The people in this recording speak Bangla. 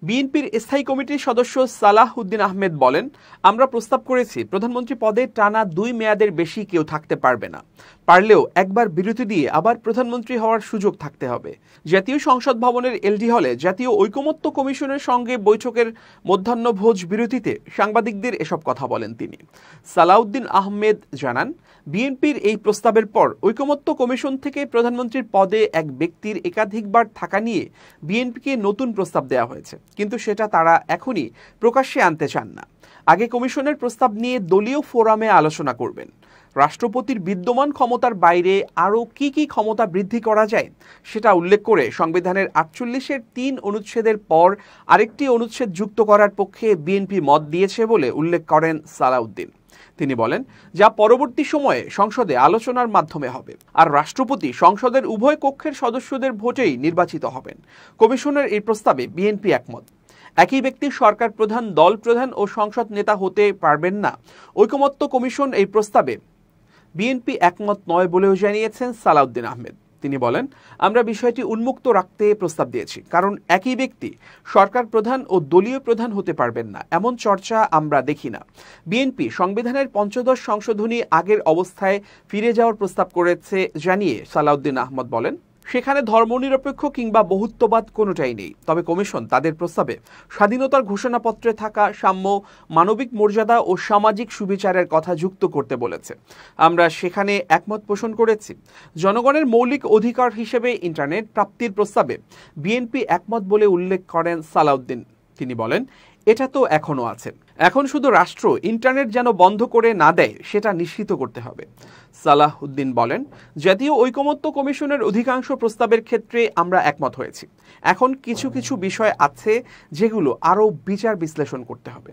বিএনপির স্থায়ী কমিটির সদস্য সালাহ উদ্দিন আহমেদ বলেন, আমরা প্রস্তাব করেছি প্রধানমন্ত্রী পদে টানা 2 মেয়াদের বেশি কেউ থাকতে পারবে না। পারলেও একবার বিরতি দিয়ে আবার প্রধানমন্ত্রী হওয়ার সুযোগ থাকতে হবে। জাতীয় সংসদ ভবনের এলডি হলে জাতীয় ঐকমত্য কমিশনের সঙ্গে বৈঠকের মধ্যাহ্নভোজ বিরতিতে সাংবাদিকদের এসব কথা বলেন তিনি। সালাউদ্দিন আহমেদ জানান, বিএনপির এই প্রস্তাবের পর ঐকমত্য কমিশন থেকে প্রধানমন্ত্রীর পদে এক ব্যক্তির একাধিকবার থাকা নিয়ে বিএনপিকে নতুন প্রস্তাব দেওয়া হয়েছে, কিন্তু সেটা তারা এখনই প্রকাশ্যে আনতে চান না। আগে কমিশনের প্রস্তাব নিয়ে দলীয় ফোরামে আলোচনা করবেন। রাষ্ট্রপতির বিদ্যমান ক্ষমতার বাইরে আরও কি কি ক্ষমতা বৃদ্ধি করা যায় সেটা উল্লেখ করে সংবিধানের 48-এর 3 অনুচ্ছেদের পর আরেকটি অনুচ্ছেদ যুক্ত করার পক্ষে বিএনপি মত দিয়েছে বলে উল্লেখ করেন সালাউদ্দিন। তিনি বলেন, যা পরবর্তী সময়ে সংসদে আলোচনার মাধ্যমে হবে। আর রাষ্ট্রপতি সংসদের উভয় কক্ষের সদস্যদের ভোটেই নির্বাচিত হবেন। কমিশনের এই প্রস্তাবে বিএনপি একমত। একই ব্যক্তি সরকার প্রধান, দল প্রধান ও সংসদ নেতা হতে পারবেন না। ঐকমত্য কমিশন এই প্রস্তাবে বিএনপি একমত নয় বলেও জানিয়েছেন সালাউদ্দিন আহমেদ। তিনি বলেন, আমরা বিষয়টি উন্মুক্ত রাখতে প্রস্তাব দিয়েছি, কারণ একই ব্যক্তি সরকার প্রধান ও দলীয় প্রধান হতে পারবেন না, এমন চর্চা আমরা দেখি না। বিএনপি সংবিধানের ৫৫ সংশোধনী আগের অবস্থায় ফিরে যাওয়ার প্রস্তাব করেছে জানিয়ে সালাউদ্দিন আহমেদ বলেন, সেখানে ধর্মনিরপেক্ষ কিংবা বহুত্ববাদ কোনোটাই নেই। তবে কমিশন তাদের প্রস্তাবে স্বাধীনতার ঘোষণাপত্রে থাকা সাম্য, মানবিক মর্যাদা ও সামাজিক সুবিচারের কথা যুক্ত করতে বলেছে। আমরা সেখানে একমত পোষণ করেছি। জনগণের মৌলিক অধিকার হিসেবে ইন্টারনেট প্রাপ্তির প্রস্তাবে বিএনপি একমত বলে উল্লেখ করেন সালাউদ্দিন। তিনি বলেন, এটা তো এখনো আছে, এখন শুধু রাষ্ট্র ইন্টারনেট যেন বন্ধ করে না দেয় সেটা নিশ্চিত করতে হবে। সালাহ উদ্দিন বলেন, জাতীয় ঐকমত্য কমিশনের অধিকাংশ প্রস্তাবের ক্ষেত্রে আমরা একমত হয়েছি। এখন কিছু কিছু বিষয় আছে যেগুলো আরও বিচার বিশ্লেষণ করতে হবে।